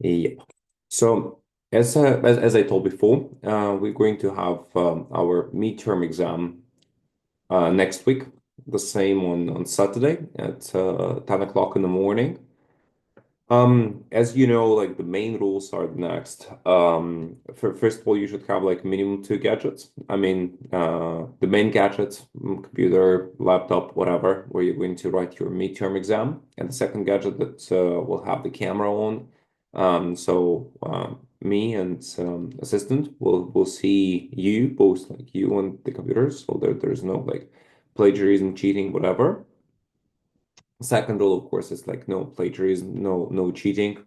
Yeah. So as I told before, we're going to have our midterm exam next week, the same on Saturday at 10 o'clock in the morning. As you know, like the main rules are the next. For first of all, you should have like minimum two gadgets. I mean, the main gadgets, computer, laptop, whatever, where you're going to write your midterm exam, and the second gadget that will have the camera on. Me and assistant will see you both, like you on the computer, so there's no like plagiarism, cheating, whatever. Second rule, of course, is like no plagiarism, no cheating.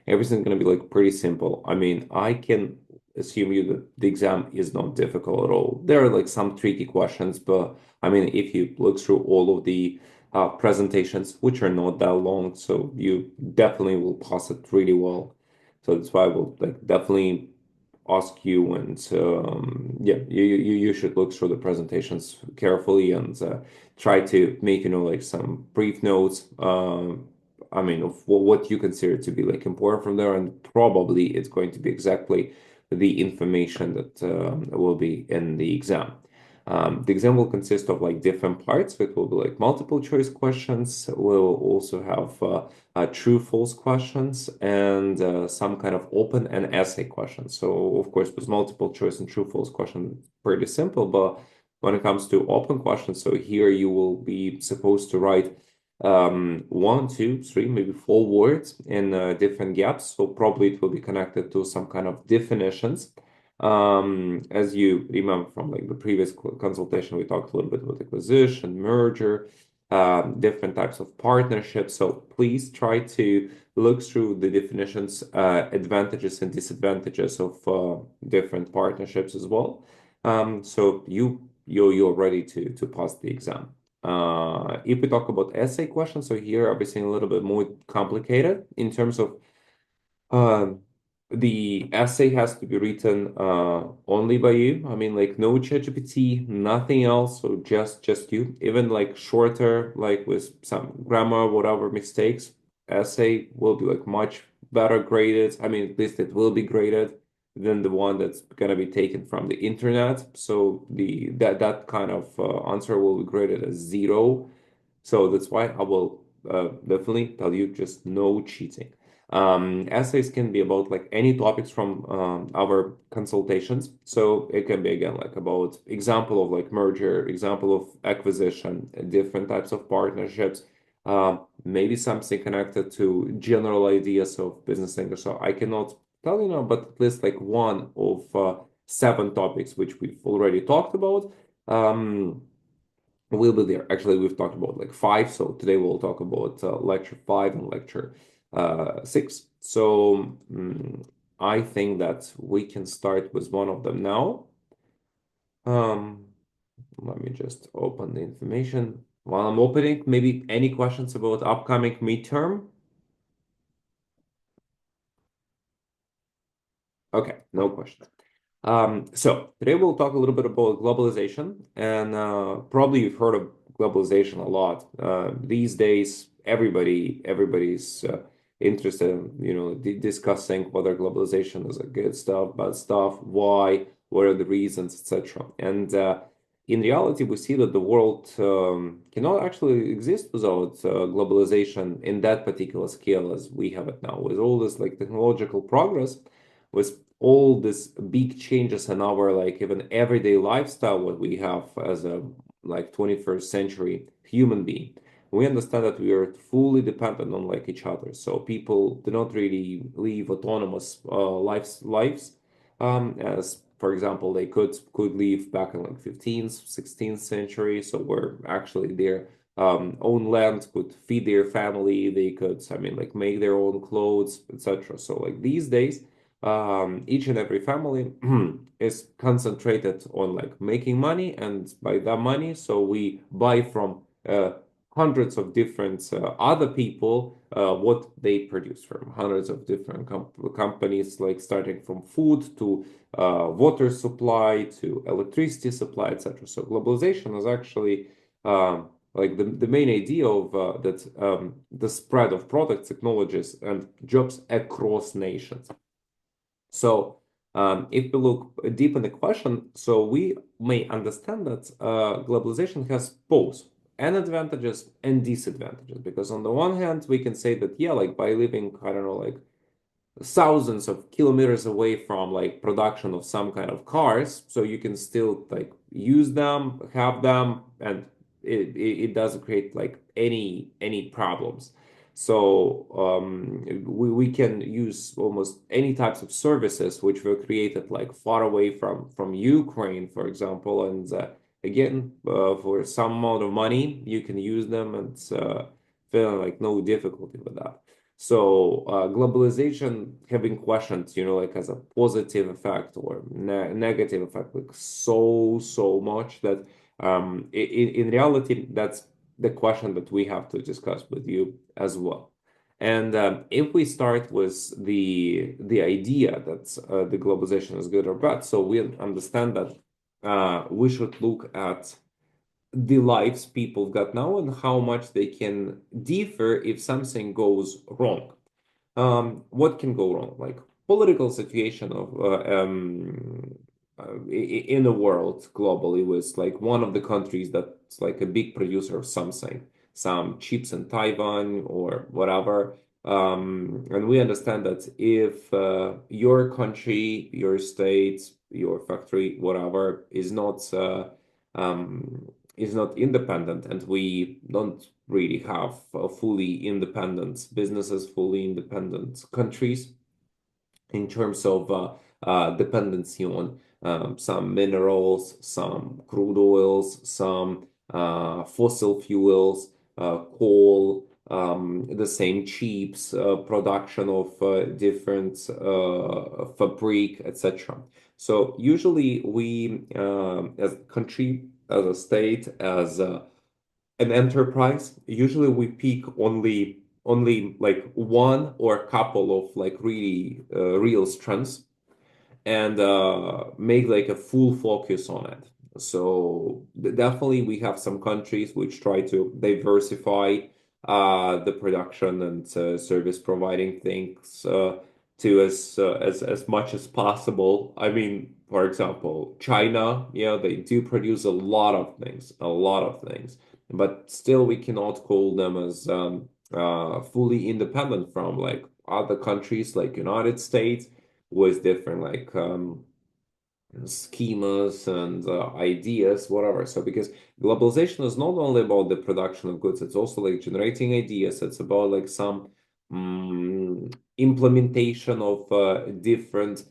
Everything's gonna be like pretty simple. I mean, I can assume you that the exam is not difficult at all. There are like some tricky questions, but I mean, if you look through all of the presentations, which are not that long, so you definitely will pass it really well. So that's why I will like definitely ask you, and yeah, you should look through the presentations carefully and try to make like some brief notes. I mean, of what you consider to be like important from there, and probably it's going to be exactly the information that will be in the exam. The exam will consist of like different parts. It will be like multiple choice questions. We'll also have true false questions and some kind of open and essay questions. So, of course, with multiple choice and true false question, pretty simple. But when it comes to open questions, so here you will be supposed to write one, two, three, maybe four words in different gaps. So probably it will be connected to some kind of definitions. As you remember from like the previous consultation, we talked a little bit about acquisition, merger, different types of partnerships. So please try to look through the definitions, advantages and disadvantages of different partnerships as well. So you're ready to pass the exam. If we talk about essay questions, so here obviously a little bit more complicated in terms of um, the essay has to be written only by you. I mean, like no ChatGPT, nothing else. So just you. Even like shorter, like with some grammar, whatever mistakes, essay will be like much better graded. I mean, at least it will be graded than the one that's gonna be taken from the internet. So that kind of answer will be graded as zero. So that's why I will definitely tell you just no cheating. Essays can be about like any topics from our consultations. So it can be again like about example of like merger, example of acquisition, different types of partnerships, maybe something connected to general ideas of business English. So I cannot tell you now, but at least like one of seven topics which we've already talked about. We'll be there. Actually, we've talked about like five. So today we'll talk about lecture five and lecture six. So I think that we can start with one of them now. Um, Let me just open the information. While I'm opening, maybe any questions about upcoming midterm? Okay, no questions. So today we'll talk a little bit about globalization, and probably you've heard of globalization a lot. These days, everybody's interested in discussing whether globalization is a good stuff, bad stuff, why, what are the reasons, etc. And in reality, we see that the world cannot actually exist without globalization in that particular scale as we have it now, with all this like technological progress, with all these big changes in our like even everyday lifestyle, what we have as a like 21st century human being. We understand that we are fully dependent on like each other. So people do not really live autonomous lives as for example they could live back in like 15th, 16th century. So where actually their own land could feed their family, they could, I mean, like make their own clothes, etc. So like these days each and every family is concentrated on like making money, and by that money, so we buy from hundreds of different other people what they produce from hundreds of different companies, like starting from food to water supply to electricity supply, etc. So globalization is actually like the main idea of that the spread of products, technologies, and jobs across nations. So if we look deep in the question, so we may understand that globalization has both and advantages and disadvantages. Because on the one hand, we can say that, yeah, like by living, I don't know, like thousands of kilometers away from like production of some kind of cars, so you can still like use them, have them, and it doesn't create like any problems. So we can use almost any types of services which were created like far away from Ukraine, for example, and again for some amount of money you can use them and feel like no difficulty with that. So globalization having questions, like as a positive effect or negative effect, like so much that in reality, that's the question that we have to discuss with you as well. And if we start with the idea that the globalization is good or bad, so we understand that we should look at the lives people got now and how much they can differ if something goes wrong. What can go wrong? Like political situation of in the world globally was like one of the countries that's like a big producer of something, some chips in Taiwan or whatever. And we understand that if your country, your state, your factory, whatever, um, is not independent, and we don't really have fully independent businesses, fully independent countries in terms of dependency on some minerals, some crude oils, some fossil fuels, coal, the same chips, production of different fabric, etc. So usually we, as a country, as a state, as an enterprise, usually we pick only like one or a couple of like really real strengths and make like a full focus on it. So definitely we have some countries which try to diversify the production and service providing things to as much as possible. I mean, for example, China, yeah, they do produce a lot of things, but still we cannot call them as fully independent from like other countries like United States with different like schemas and ideas, whatever. So because globalization is not only about the production of goods, it's also like generating ideas. It's about like some implementation of different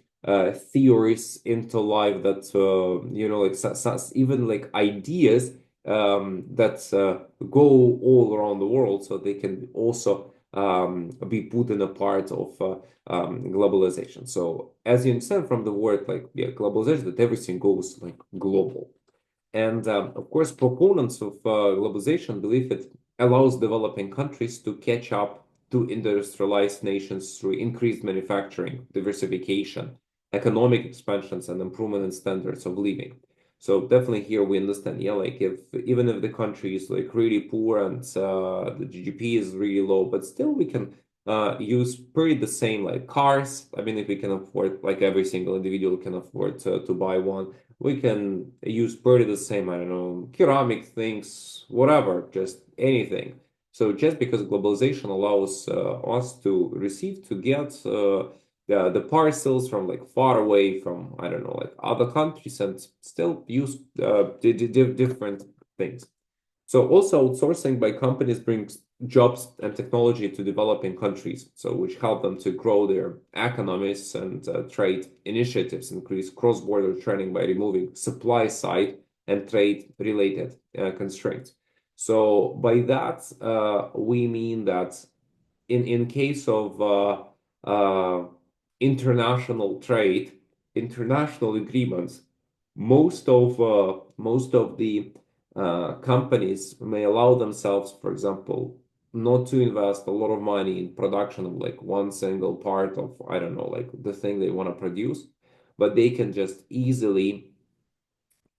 theories into life that like even like ideas that go all around the world, so they can also be put in a part of globalization. So as you understand from the word like yeah, globalization, that everything goes like global. And of course, proponents of globalization believe it allows developing countries to catch up to industrialized nations through increased manufacturing, diversification, economic expansions, and improvement in standards of living. So definitely here we understand, yeah, like if even if the country is like really poor and the GDP is really low, but still we can use pretty the same like cars. I mean, if we can afford, like every single individual can afford to buy one, we can use pretty the same, I don't know, ceramic things, whatever, just anything. So just because globalization allows us to receive, to get the parcels from like far away from, I don't know, like other countries and still use different things. So also outsourcing by companies brings jobs and technology to developing countries, so which help them to grow their economies and trade initiatives, increase cross-border trading by removing supply side and trade-related constraints. So by that, we mean that in case of uh, international trade, international agreements, most of the companies may allow themselves, for example, not to invest a lot of money in production of like one single part of, I don't know, like the thing they want to produce, but they can just easily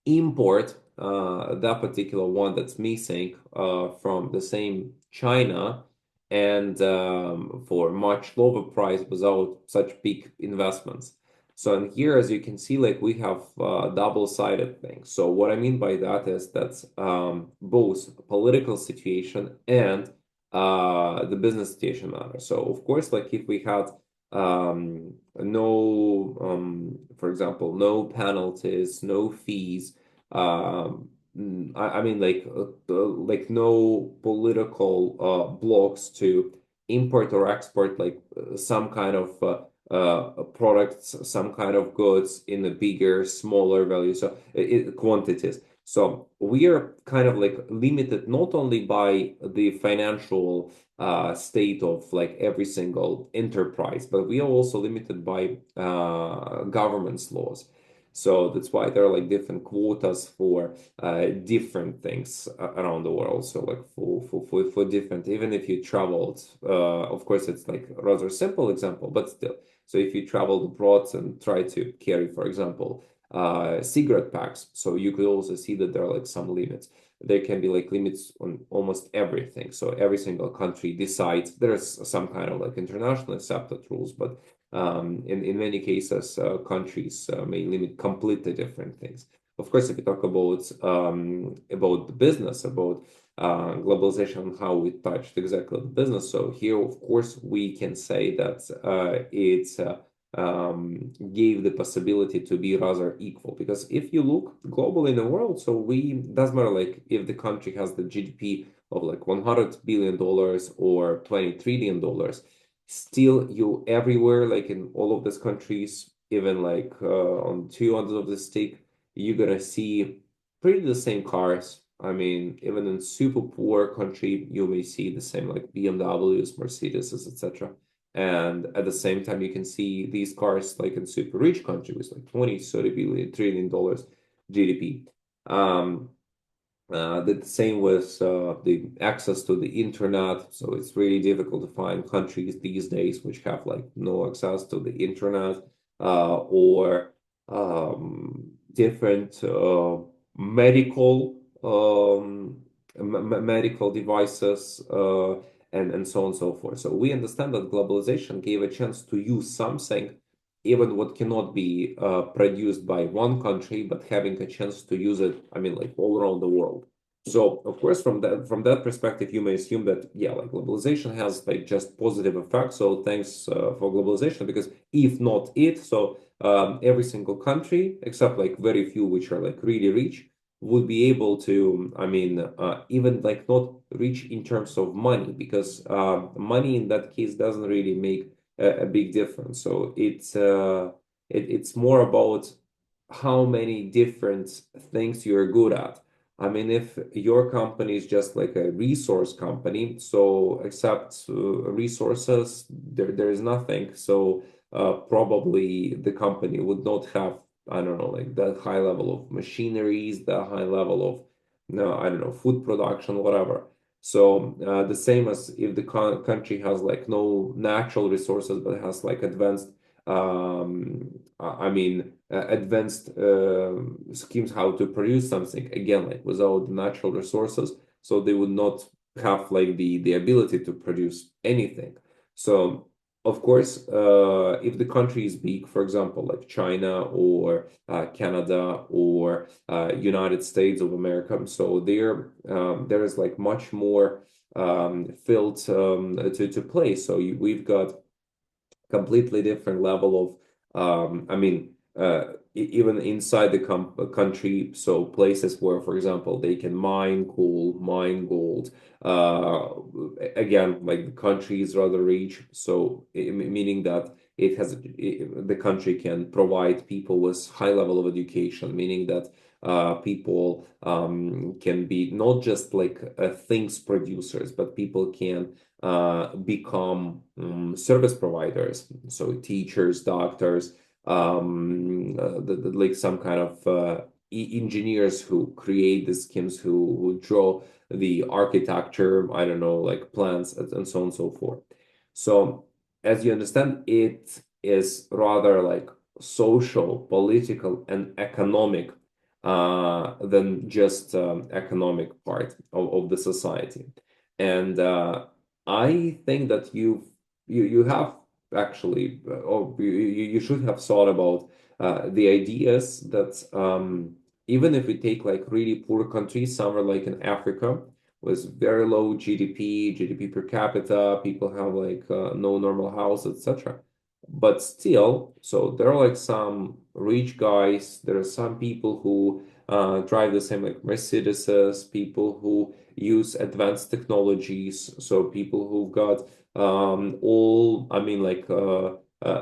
import that particular one that's missing from the same China and for much lower price without such big investments. So in here, as you can see, like we have double-sided things. So what I mean by that is that's both political situation and the business situation matter. So of course, like if we had no, for example, no penalties, no fees, I mean like no political blocks to import or export like some kind of products, some kind of goods in a bigger, smaller value, so quantities. So we are kind of like limited not only by the financial state of like every single enterprise, but we are also limited by government's laws. So that's why there are like different quotas for different things around the world. So like for different, even if you traveled, of course it's like a rather simple example, but still. So if you traveled abroad and try to carry, for example, cigarette packs, so you could also see that there are like some limits. There can be like limits on almost everything. So every single country decides there's some kind of like international accepted rules, but in many cases, countries may limit completely different things. Of course, if you talk about the business, about globalization, how we touched exactly the business. So here, of course, we can say that gave the possibility to be rather equal. Because if you look globally in the world, so we doesn't matter like if the country has the GDP of like $100 billion or $20 trillion, still you everywhere, like in all of these countries, even like on two ends of the stick, you're gonna see pretty the same cars. I mean, even in super poor country, you may see the same like BMWs, Mercedes, etc. And at the same time, you can see these cars like in super rich countries, like 20, 30 billion, $1 trillion GDP. The same with the access to the internet. So it's really difficult to find countries these days which have like no access to the internet or different medical medical devices and so on and so forth. So we understand that globalization gave a chance to use something, even what cannot be produced by one country, but having a chance to use it, I mean, like all around the world. So of course, from that perspective, you may assume that yeah, like globalization has like just positive effects. So thanks for globalization, because if not it, so every single country, except like very few which are like really rich, would be able to, I mean, even like not rich in terms of money, because money in that case doesn't really make a big difference. So it's more about how many different things you're good at. I mean, if your company is just like a resource company, so except resources, there is nothing. So probably the company would not have, I don't know, like that high level of machineries, the high level of, no, I don't know, food production, whatever. So the same as if the country has like no natural resources but has like advanced, I mean, advanced schemes how to produce something again, like without natural resources, so they would not have like the ability to produce anything. So of course, if the country is big, for example, like China or Canada or United States of America, so there is like much more field to play. So we've got completely different level of I mean even inside the country, so places where, for example, they can mine coal, mine gold. Again, like the country is rather rich, so meaning that the country can provide people with high level of education, meaning that people can be not just like things producers, but people can become service providers, so teachers, doctors, like some kind of engineers who create the schemes, who draw the architecture, I don't know, like plans and so on and so forth. So as you understand, it is rather like social, political, and economic than just economic part of the society. And I think that you have actually, or you should have thought about the ideas that even if we take like really poor countries, somewhere like in Africa, with very low GDP per capita, people have like no normal house, etc. But still, so there are like some rich guys, there are some people who drive the same like Mercedeses, people who use advanced technologies, so people who've got all, I mean, like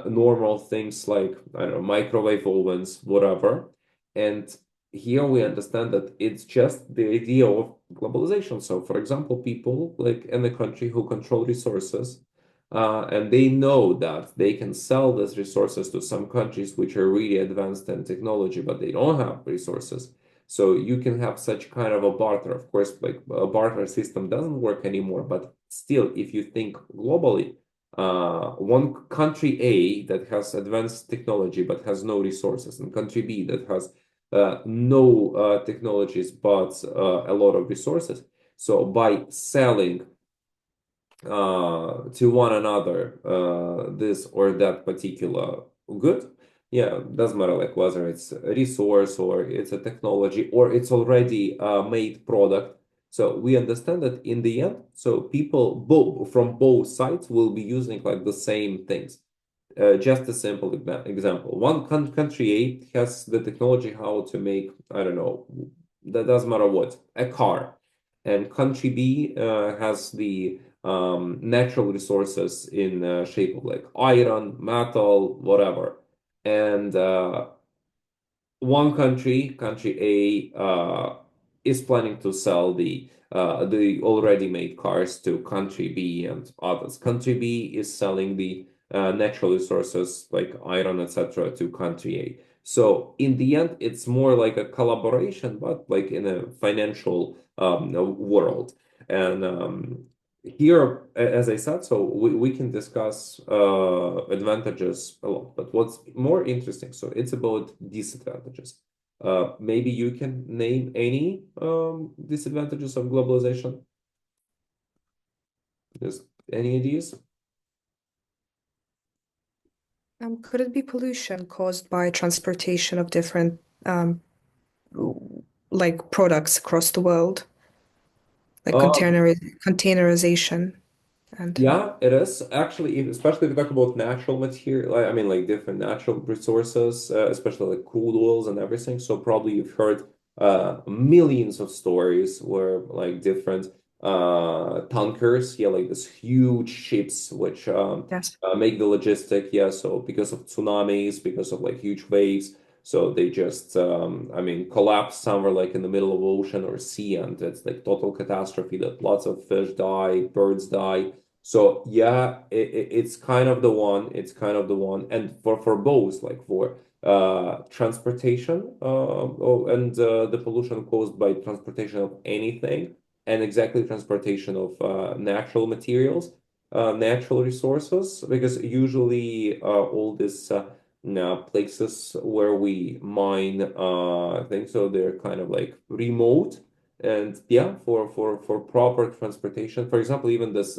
normal things like, I don't know, microwave ovens, whatever. And here we understand that it's just the idea of globalization. So, for example, people like in the country who control resources, and they know that they can sell these resources to some countries which are really advanced in technology, but they don't have resources. So you can have such kind of a barter. Of course, like a barter system doesn't work anymore, but still, if you think globally, one country A that has advanced technology but has no resources, and country B that has no technologies but a lot of resources. So by selling to one another this or that particular good, yeah, doesn't matter like whether it's a resource or it's a technology or it's already a made product. So we understand that in the end, so people both from both sides will be using like the same things. Just a simple example. One country A has the technology how to make, I don't know, that doesn't matter what, a car. And country B has the natural resources in shape of like iron, metal, whatever. And one country A, is planning to sell the already made cars to country B and others. Country B is selling the natural resources like iron, etc., to country A. So in the end, it's more like a collaboration, but like in a financial world. And here, as I said, so we can discuss advantages a lot, but what's more interesting, so it's about disadvantages. Maybe you can name any disadvantages of globalization? Just any ideas? Could it be pollution caused by transportation of different like products across the world, like Uh, containerization and Yeah, it is actually, especially if you talk about natural material. I mean, like different natural resources, especially like crude oils and everything. So probably you've heard millions of stories where like different tankers, yeah, like this huge ships which yes. make the logistic, yeah. So because of tsunamis, because of like huge waves, so they just I mean collapse somewhere like in the middle of ocean or sea, and it's like total catastrophe that lots of fish die, birds die. So yeah, it's kind of the one. It's kind of the one, and for both, like for transportation, and the pollution caused by transportation of anything, and exactly transportation of natural materials, natural resources, because usually all these places where we mine things, so they're kind of like remote. And yeah, for proper transportation, for example, even this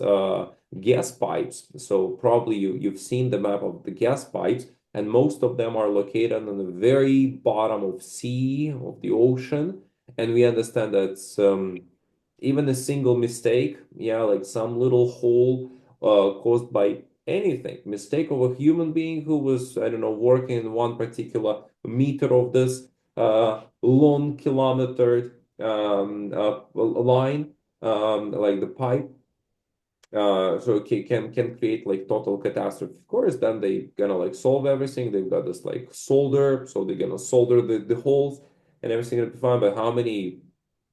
gas pipes. So probably you've seen the map of the gas pipes, and most of them are located on the very bottom of sea of the ocean. And we understand that even a single mistake, yeah, like some little hole caused by anything, mistake of a human being who was, I don't know, working in one particular meter of this long kilometer line, like the pipe, so it can create like total catastrophe. Of course, then they gonna like solve everything. They've got this like solder, so they're gonna solder the holes and everything will be fine. But how many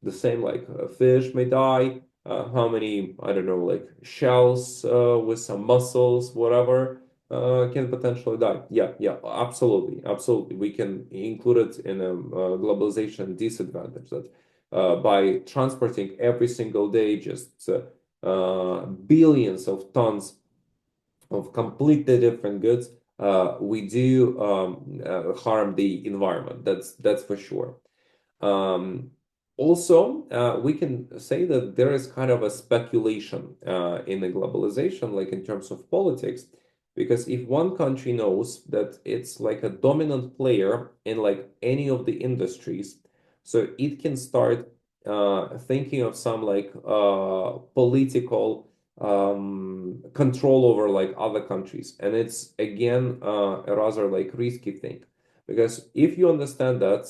the same like fish may die? How many, I don't know, like shells with some mussels, whatever, can potentially die? Yeah, yeah, absolutely, absolutely. We can include it in a globalization disadvantage that by transporting every single day just billions of tons of completely different goods, we do harm the environment. That's for sure. Um, Also, we can say that there is kind of a speculation in the globalization, like in terms of politics, because if one country knows that it's like a dominant player in like any of the industries, so it can start thinking of some like political control over like other countries, and it's again a rather like risky thing. Because if you understand that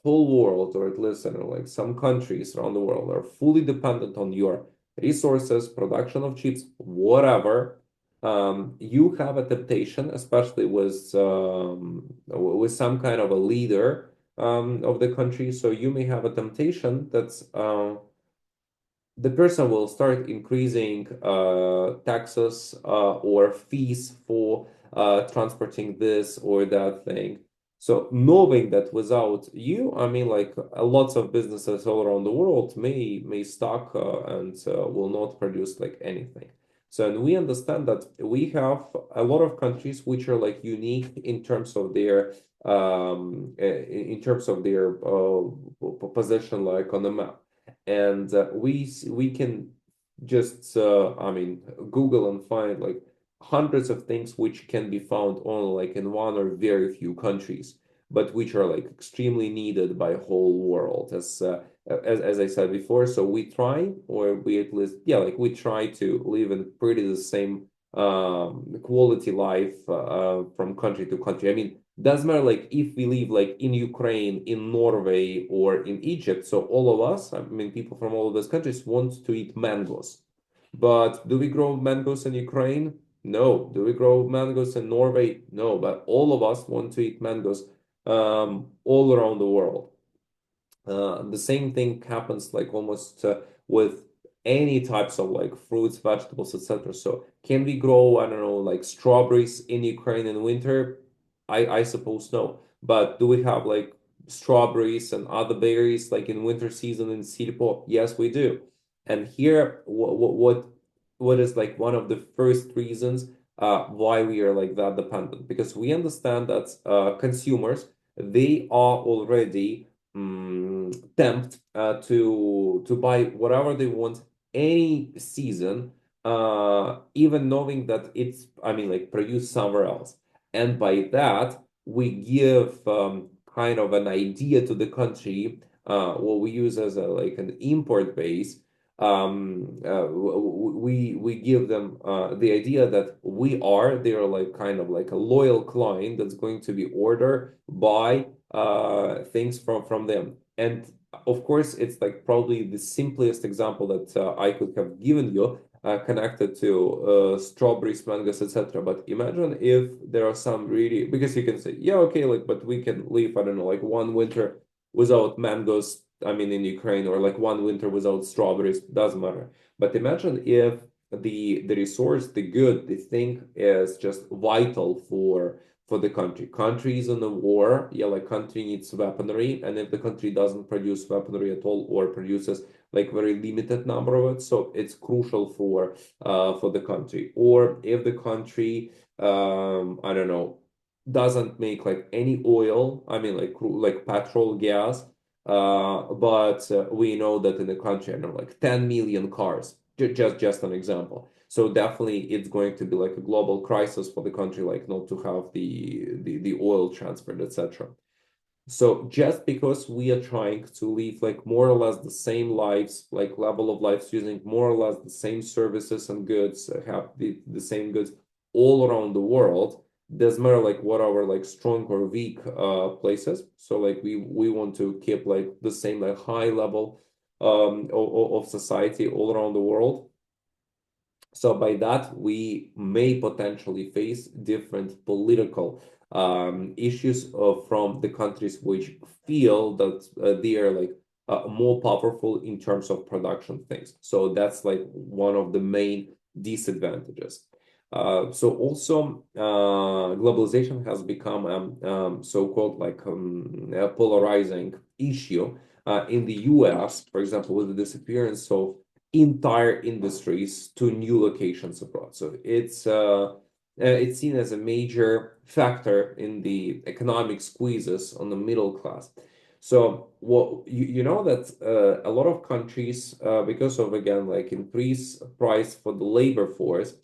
whole world, or at least I don't know, like some countries around the world are fully dependent on your resources, production of chips, whatever, you have a temptation, especially with some kind of a leader of the country. So you may have a temptation that's the person will start increasing taxes or fees for transporting this or that thing. So knowing that without you, I mean, like lots of businesses all around the world may stop and will not produce like anything. So and we understand that we have a lot of countries which are like unique in terms of their in terms of their position like on the map, and we can just I mean Google and find like hundreds of things which can be found only like in one or very few countries, but which are like extremely needed by whole world as I said before. So we try, or we at least, yeah, like we try to live in pretty the same quality life from country to country. I mean, doesn't matter like if we live like in Ukraine, in Norway, or in Egypt. So all of us, I mean, people from all of those countries want to eat mangoes. But do we grow mangoes in Ukraine? No. Do we grow mangoes in Norway? No. But all of us want to eat mangoes all around the world. The same thing happens like almost with any types of like fruits, vegetables, etc. So can we grow, I don't know, like strawberries in Ukraine in winter? I suppose no. But do we have like strawberries and other berries like in winter season in Siripo? Yes, we do. And here, what is like one of the first reasons why we are like that dependent? Because we understand that consumers, they are already tempt to buy whatever they want any season, even knowing that it's, I mean, like produced somewhere else. And by that, we give kind of an idea to the country, what we use as a like an import base. We give them the idea that we are they're like kind of like a loyal client that's going to be ordered by things from them. And of course, it's like probably the simplest example that I could have given you connected to strawberries, mangoes, etc. But imagine if there are some really, because you can say, yeah, okay, like, but we can live, I don't know, like one winter without mangoes, I mean, in Ukraine, or like one winter without strawberries, doesn't matter. But imagine if the resource, the good, the thing is just vital for the country. Country is in a war. Yeah, like country needs weaponry, and if the country doesn't produce weaponry at all or produces like very limited number of it, so it's crucial for the country. Or if the country, I don't know, doesn't make like any oil, I mean like petrol, gas, but we know that in the country, I know like 10 million cars, just an example. So definitely it's going to be like a global crisis for the country, like not to have the oil transferred, etc. So just because we are trying to live like more or less the same lives, like level of lives using more or less the same services and goods, have the same goods all around the world, doesn't matter like what our like strong or weak places. So like we want to keep like the same like high level of society all around the world. So by that, we may potentially face different political issues from the countries which feel that they are like more powerful in terms of production things. So that's like one of the main disadvantages. So also, globalization has become so-called like a polarizing issue in the US, for example, with the disappearance of entire industries to new locations abroad. So it's seen as a major factor in the economic squeezes on the middle class. So, what you know that a lot of countries, because of again like increased price for the labor force,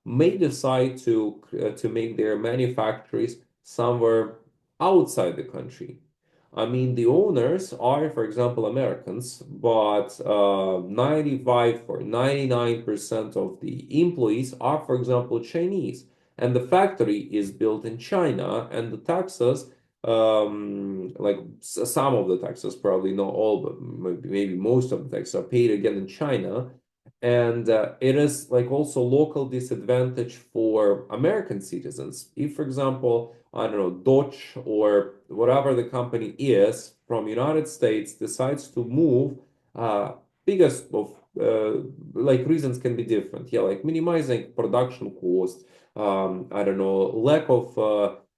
may decide to make their manufactories somewhere outside the country. I mean, the owners are, for example, Americans, but 95 or 99% of the employees are, for example, Chinese. And the factory is built in China, and the taxes like some of the taxes, probably not all, but maybe most of the taxes are paid again in China. And it is like also local disadvantage for American citizens. If, for example, I don't know, Dodge or whatever the company is from United States decides to move, uh, biggest of like reasons can be different. Yeah, like minimizing production cost, I don't know, lack of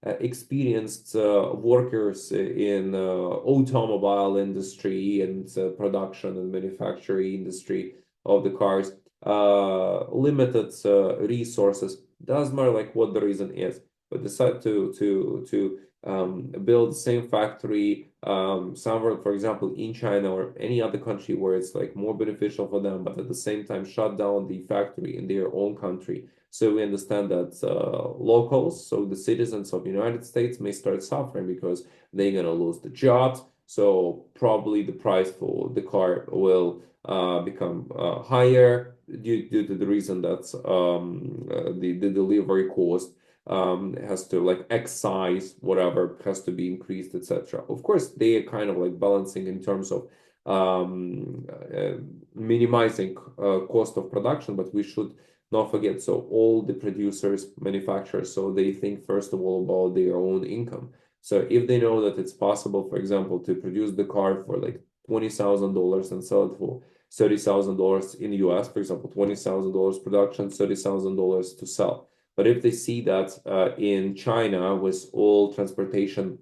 experienced workers in automobile industry and production and manufacturing industry of the cars, limited resources. Doesn't matter like what the reason is, but decide to build the same factory somewhere, for example, in China or any other country where it's like more beneficial for them, but at the same time shut down the factory in their own country. So we understand that locals, so the citizens of the United States, may start suffering because they're gonna lose the jobs. So probably the price for the car will become higher due to the reason that the delivery cost has to like excise whatever has to be increased, etc. Of course, they are kind of like balancing in terms of minimizing cost of production, but we should not forget. So all the producers, manufacturers, so they think first of all about their own income. So if they know that it's possible, for example, to produce the car for like $20,000 and sell it for $30,000 in the US, for example, $20,000 production, $30,000 to sell. But if they see that in China, with all transportation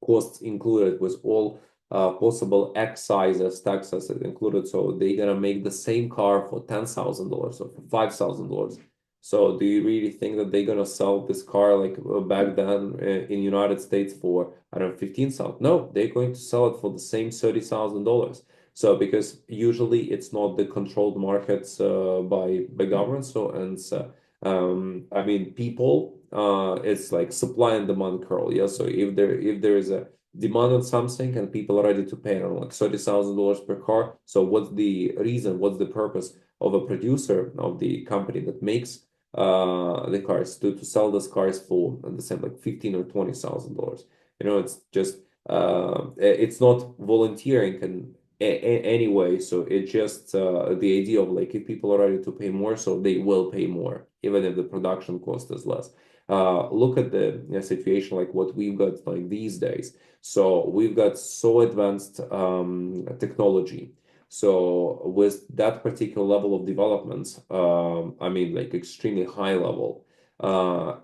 costs included, with all possible excises, taxes included, so they're gonna make the same car for $10,000 or for $5,000. So do you really think that they're gonna sell this car like back then in United States for, I don't know, 15,000? No, they're going to sell it for the same $30,000. So because usually it's not the controlled markets by government. So and I mean people it's like supply and demand curl. Yeah. So if there is a demand on something and people are ready to pay, I don't know, like $30,000 per car. So what's the reason? What's the purpose of a producer of the company that makes the cars to sell those cars for the same like 15 or $20,000? It's just it's not volunteering and anyway. So it's just the idea of like if people are ready to pay more, so they will pay more, even if the production cost is less. Look at the situation like what we've got like these days. So we've got so advanced technology. So with that particular level of developments, I mean like extremely high level,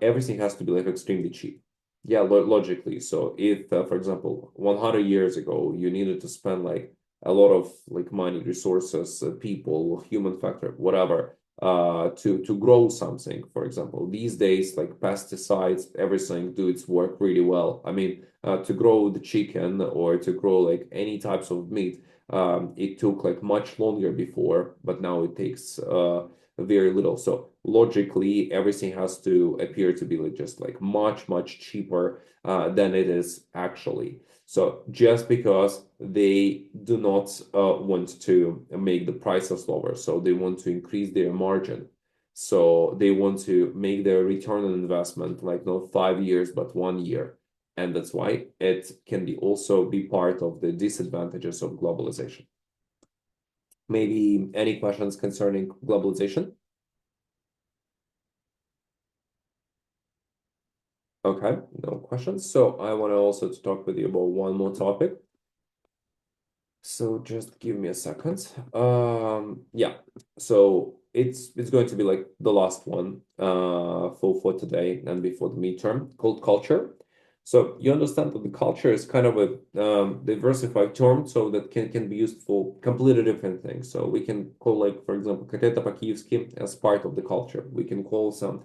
everything has to be like extremely cheap. Yeah, logically. So if, for example, 100 years ago, you needed to spend like a lot of like money, resources, people, human factor, whatever, to grow something. For example, these days, like pesticides, everything do its work really well. I mean, to grow the chicken or to grow like any types of meat, it took like much longer before, but now it takes very little. So logically, everything has to appear to be like just like much cheaper than it is actually. So just because they do not want to make the prices lower, so they want to increase their margin. So they want to make their return on investment like not 5 years, but 1 year. And that's why it can be also be part of the disadvantages of globalization. Maybe any questions concerning globalization? Okay, no questions. So I want to also to talk with you about one more topic. So just give me a second. Yeah. So it's going to be like the last one for today and before the midterm called culture. So you understand that the culture is kind of a diversified term, so that can be used for completely different things. So we can call like, for example, Kateta Pakivski as part of the culture. We can call some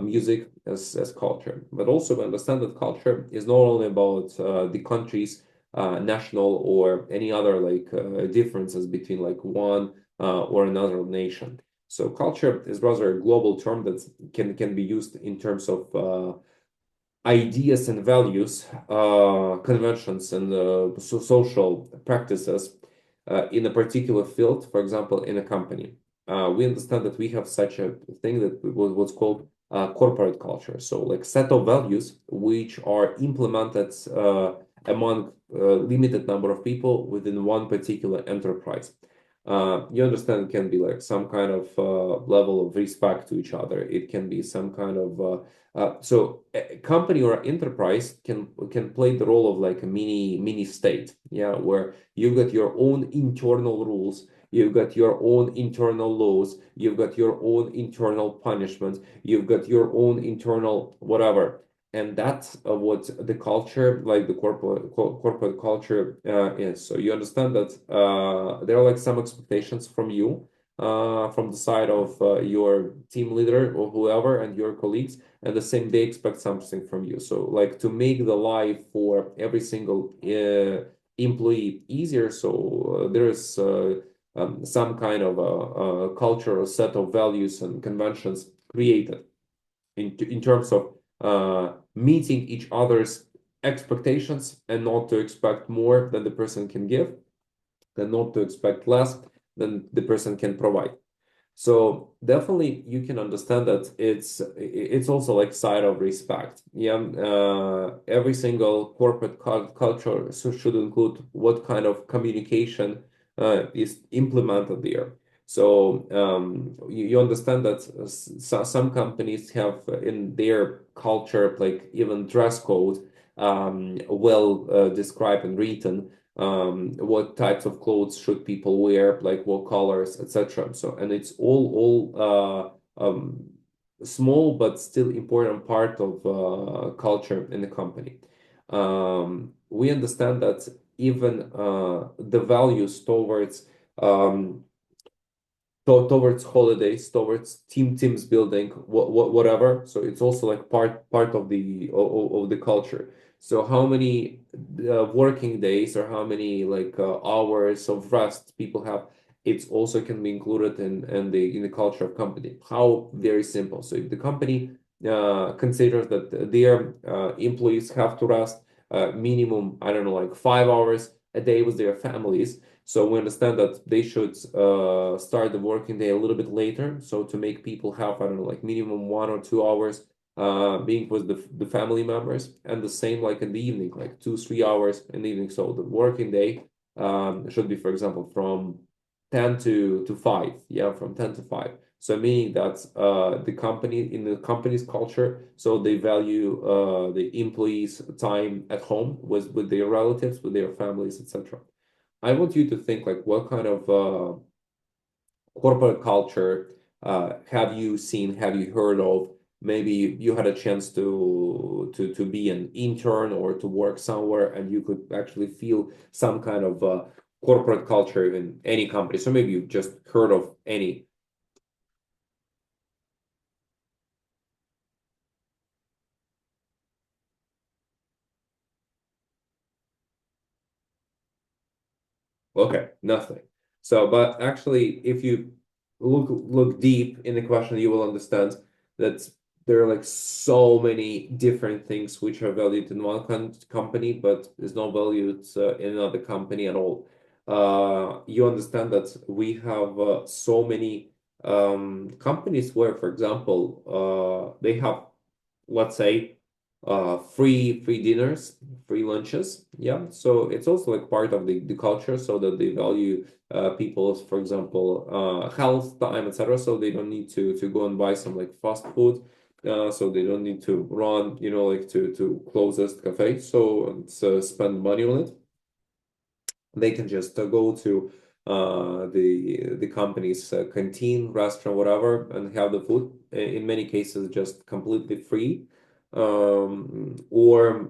music as culture. But also we understand that culture is not only about the country's national or any other like differences between like one or another nation. So culture is rather a global term that can be used in terms of ideas and values, conventions and social practices in a particular field, for example, in a company. We understand that we have such a thing that what's called corporate culture. So, like set of values which are implemented among a limited number of people within one particular enterprise. You understand it can be like some kind of level of respect to each other. It can be some kind of so a company or enterprise can play the role of like a mini state, yeah, where you've got your own internal rules, you've got your own internal laws, you've got your own internal punishments, you've got your own internal whatever, and that's what the culture, like the corporate culture, is. So you understand that there are like some expectations from you, from the side of your team leader or whoever and your colleagues, and the same they expect something from you. So like to make the life for every single employee easier, so there is some kind of a cultural set of values and conventions created in terms of meeting each other's expectations and not to expect more than the person can give, and not to expect less than the person can provide. So definitely you can understand that it's also like side of respect. Yeah, every single corporate culture should include what kind of communication is implemented there. So you understand that some companies have in their culture like even dress code well described and written, what types of clothes should people wear, like what colors, etc. So, and it's all small but still important part of culture in the company. We understand that even the values towards um, towards holidays, towards teams building, whatever. So it's also like part of the culture. So how many working days or how many like hours of rest people have, it's also can be included in the culture of company. How very simple. So if the company considers that their employees have to rest minimum, I don't know, like 5 hours a day with their families, so we understand that they should start the working day a little bit later. So to make people have, I don't know, like minimum 1 or 2 hours being with the family members, and the same like in the evening, like 2, 3 hours in the evening. So the working day should be, for example, from 10 to 5. Yeah, from 10 to 5. So meaning that the company in the company's culture, so they value the employees' time at home with their relatives, with their families, etc. I want you to think like what kind of corporate culture have you seen, have you heard of? Maybe you had a chance to be an intern or to work somewhere and you could actually feel some kind of corporate culture in any company. So maybe you've just heard of any. Okay, nothing. So, but actually, if you look deep in the question, you will understand that there are like so many different things which are valued in one company, but is not valued in another company at all. You understand that we have so many companies where, for example, they have, let's say, free dinners, free lunches. Yeah, so it's also like part of the culture, so that they value people's, for example, health, time, etc. So they don't need to go and buy some like fast food. So they don't need to run, like to closest cafe. So spend money on it. They can just go to the company's canteen, restaurant, whatever, and have the food. In many cases, just completely free. Or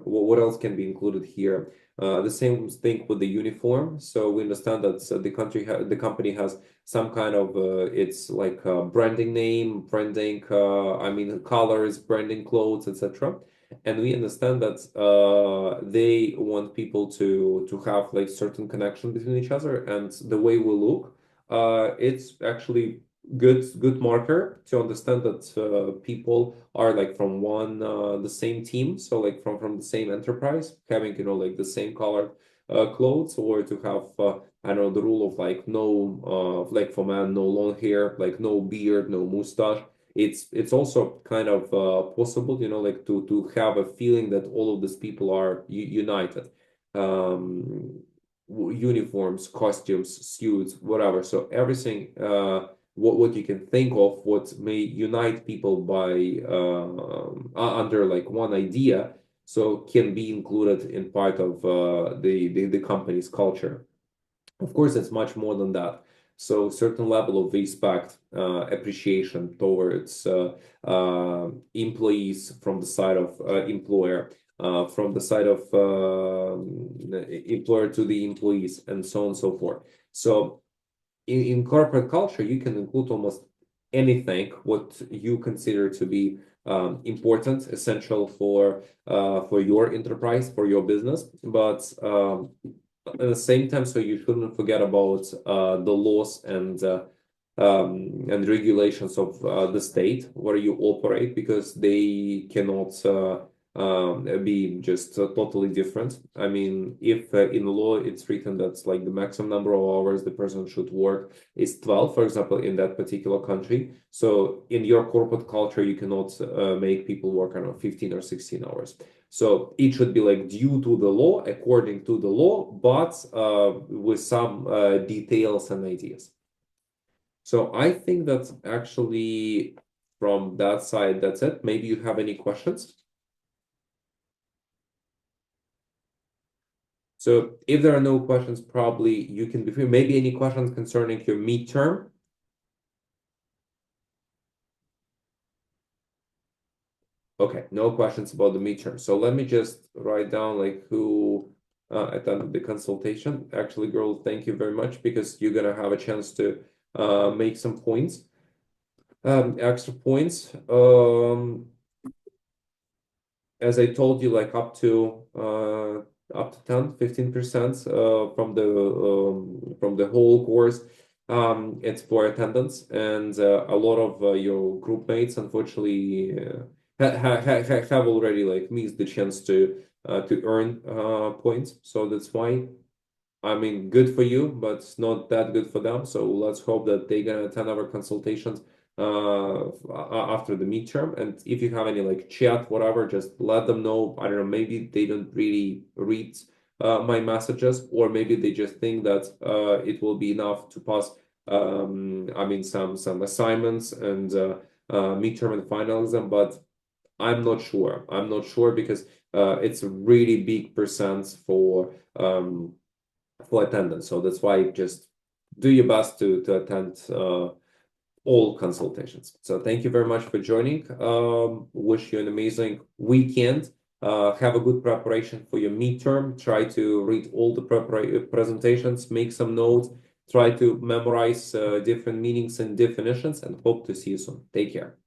what else can be included here? The same thing with the uniform. So we understand that the company has some kind of it's like branding name, branding, I mean colors, branding clothes, etc. And we understand that they want people to have like certain connection between each other, and the way we look, it's actually good marker to understand that people are like from one the same team, so like from the same enterprise, having like the same colored clothes, or to have I don't know, the rule of like no like for men, no long hair, like no beard, no mustache. It's also kind of possible, like to have a feeling that all of these people are united. Um, Uniforms, costumes, suits, whatever. So everything, what you can think of, what may unite people by under like one idea, so can be included in part of the company's culture. Of course, it's much more than that. So certain level of respect, appreciation towards employees from the side of employer, from the side of employer to the employees, and so on and so forth. So in corporate culture, you can include almost anything what you consider to be important, essential for your enterprise, for your business. But at the same time, so you shouldn't forget about the laws and regulations of the state where you operate, because they cannot be just totally different. I mean, if in law it's written that like the maximum number of hours the person should work is 12, for example, in that particular country. So in your corporate culture, you cannot make people work, I don't know, 15 or 16 hours. So it should be like due to the law, according to the law, but with some details and ideas. So I think that's actually from that side, that's it. Maybe you have any questions? So if there are no questions, probably you can be free. Maybe any questions concerning your midterm? Okay, no questions about the midterm. So let me just write down like who attended the consultation. Actually, girl, thank you very much, because you're gonna have a chance to make some points, extra points. As I told you, like up to 10, 15% from the whole course. It's for attendance, and a lot of your group mates, unfortunately, have already like missed the chance to earn points. So that's why, I mean, good for you, but it's not that good for them. So let's hope that they're gonna attend our consultations after the midterm. And if you have any like chat, whatever, just let them know. I don't know, maybe they don't really read my messages, or maybe they just think that it will be enough to pass. I mean, some assignments and midterm and final exam, but I'm not sure. I'm not sure, because it's a really big percent for attendance. So that's why just do your best to attend all consultations. So thank you very much for joining. Wish you an amazing weekend. Have a good preparation for your midterm. Try to read all the presentations, make some notes, try to memorize different meanings and definitions, and hope to see you soon. Take care.